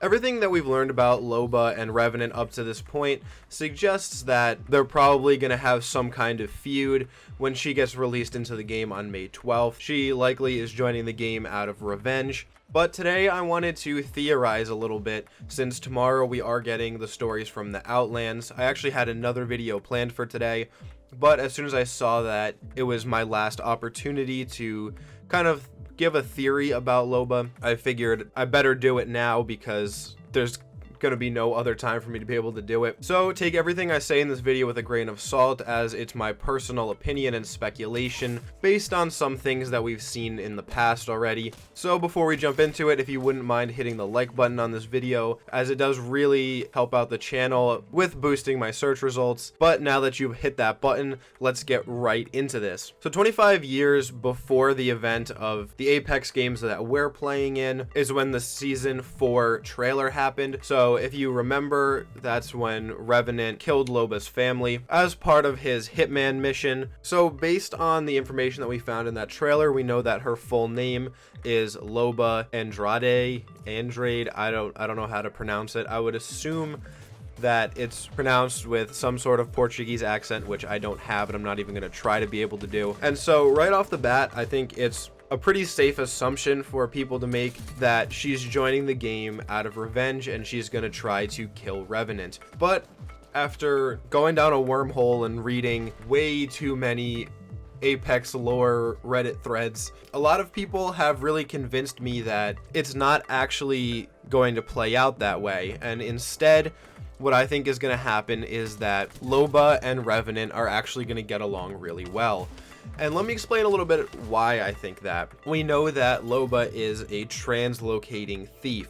Everything that we've learned about Loba and Revenant up to this point suggests that they're probably going to have some kind of feud when she gets released into the game on May 12th. She likely is joining the game out of revenge. But today I wanted to theorize a little bit, since tomorrow we are getting the stories from the Outlands. I actually had another video planned for today, but as soon as I saw that it was my last opportunity to kind of give a theory about Loba, I figured I better do it now because there's gonna be no other time for me to be able to do it. So take everything I say in this video with a grain of salt, as it's my personal opinion and speculation based on some things that we've seen in the past already. So before we jump into it, if you wouldn't mind hitting the like button on this video, as it does really help out the channel with boosting my search results. But now that you've hit that button, let's get right into this. So 25 years before the event of the Apex games that we're playing in is when the Season 4 trailer happened. So if you remember, that's when Revenant killed Loba's family as part of his hitman mission. So based on the information that we found in that trailer, we know that her full name is Loba Andrade. I don't know how to pronounce it. I would assume that it's pronounced with some sort of Portuguese accent, which I don't have, and I'm not even going to try to be able to do. And so right off the bat, I think it's a pretty safe assumption for people to make that she's joining the game out of revenge and she's going to try to kill Revenant. But after going down a wormhole and reading way too many Apex lore Reddit threads, a lot of people have really convinced me that it's not actually going to play out that way, and instead what I think is going to happen is that Loba and Revenant are actually going to get along really well. And let me explain a little bit why I think that. We know that Loba is a translocating thief.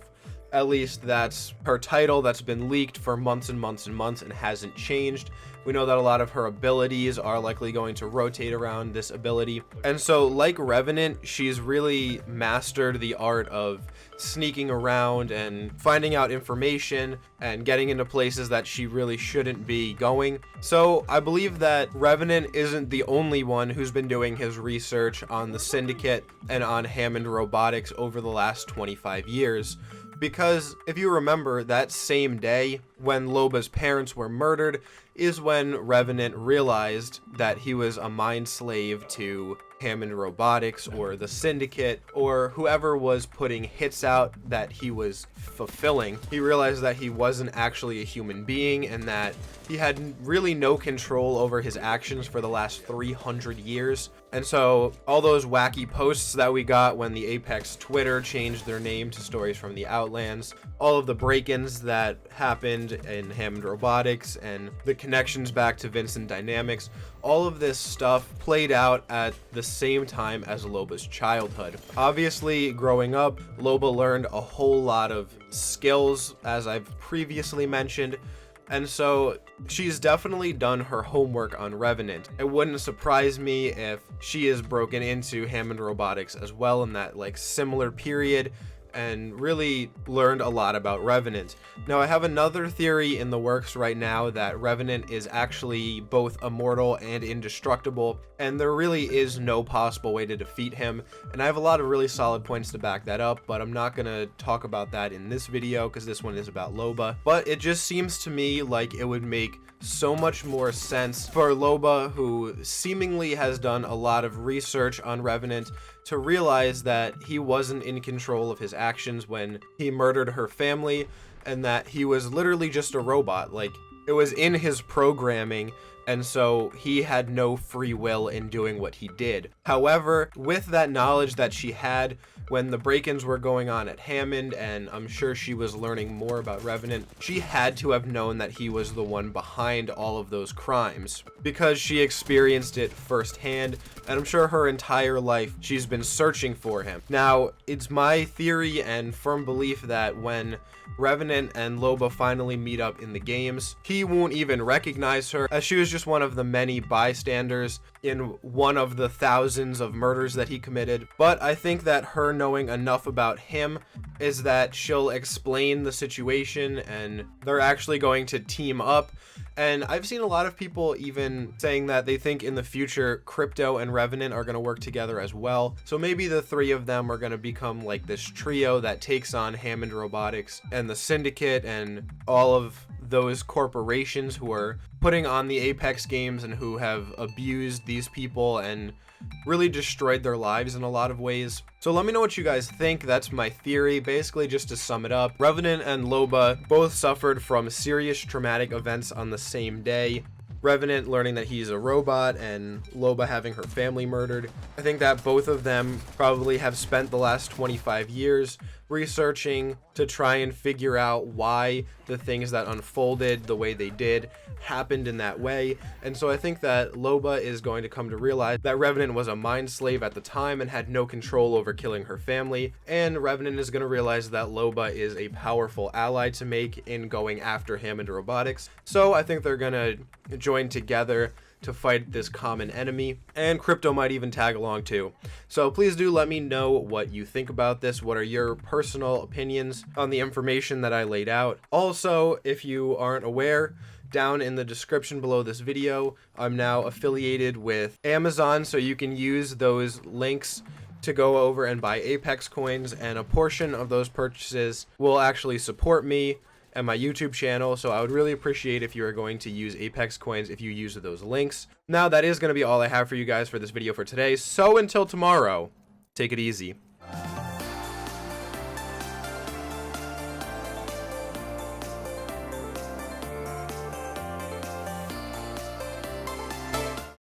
At least that's her title that's been leaked for months and months and months and hasn't changed. We know that a lot of her abilities are likely going to rotate around this ability. And so like Revenant, she's really mastered the art of sneaking around and finding out information and getting into places that she really shouldn't be going. So I believe that Revenant isn't the only one who's been doing his research on the Syndicate and on Hammond Robotics over the last 25 years. Because if you remember, that same day when Loba's parents were murdered is when Revenant realized that he was a mind slave to Hammond Robotics or the Syndicate or whoever was putting hits out that he was fulfilling. He realized that he wasn't actually a human being and that he had really no control over his actions for the last 300 years. And so all those wacky posts that we got when the Apex Twitter changed their name to Stories from the Outlands, all of the break-ins that happened in Hammond Robotics and the connections back to Vincent Dynamics, all of this stuff played out at the same time as Loba's childhood. Obviously, growing up, Loba learned a whole lot of skills, as I've previously mentioned, and so she's definitely done her homework on Revenant. It wouldn't surprise me if she is broken into Hammond Robotics as well in that similar period and really learned a lot about Revenant. Now I have another theory in the works right now that Revenant is actually both immortal and indestructible, and there really is no possible way to defeat him, and I have a lot of really solid points to back that up, but I'm not gonna talk about that in this video because this one is about Loba. But it just seems to me like it would make so much more sense for Loba, who seemingly has done a lot of research on Revenant, to realize that he wasn't in control of his actions when he murdered her family, and that he was literally just a robot. It was in his programming, and so he had no free will in doing what he did. However, with that knowledge that she had when the break-ins were going on at Hammond, and I'm sure she was learning more about Revenant, she had to have known that he was the one behind all of those crimes, because she experienced it firsthand, and I'm sure her entire life she's been searching for him. Now, it's my theory and firm belief that when Revenant and Loba finally meet up in the games, he won't even recognize her, as she was just one of the many bystanders in one of the thousands of murders that he committed. But I think that her knowing enough about him is that she'll explain the situation and they're actually going to team up. And I've seen a lot of people even saying that they think in the future Crypto and Revenant are going to work together as well. So maybe the three of them are going to become like this trio that takes on Hammond Robotics and the Syndicate and all of those corporations who are putting on the Apex games and who have abused these people and really destroyed their lives in a lot of ways. So let me know what you guys think. That's my theory. Basically, just to sum it up, Revenant and Loba both suffered from serious traumatic events on the same day. Revenant learning that he's a robot and Loba having her family murdered. I think that both of them probably have spent the last 25 years researching to try and figure out why the things that unfolded the way they did happened in that way. And so I think that Loba is going to come to realize that Revenant was a mind slave at the time and had no control over killing her family. And Revenant is going to realize that Loba is a powerful ally to make in going after Hammond Robotics. So I think they're going to join together to fight this common enemy, and Crypto might even tag along too. So please do let me know what you think about this. What are your personal opinions on the information that I laid out? Also, if you aren't aware, down in the description below this video, I'm now affiliated with Amazon, so you can use those links to go over and buy Apex coins, and a portion of those purchases will actually support me and my YouTube channel, so I would really appreciate if you are going to use Apex coins if you use those links. Now, that is going to be all I have for you guys for this video for today, so until tomorrow, take it easy.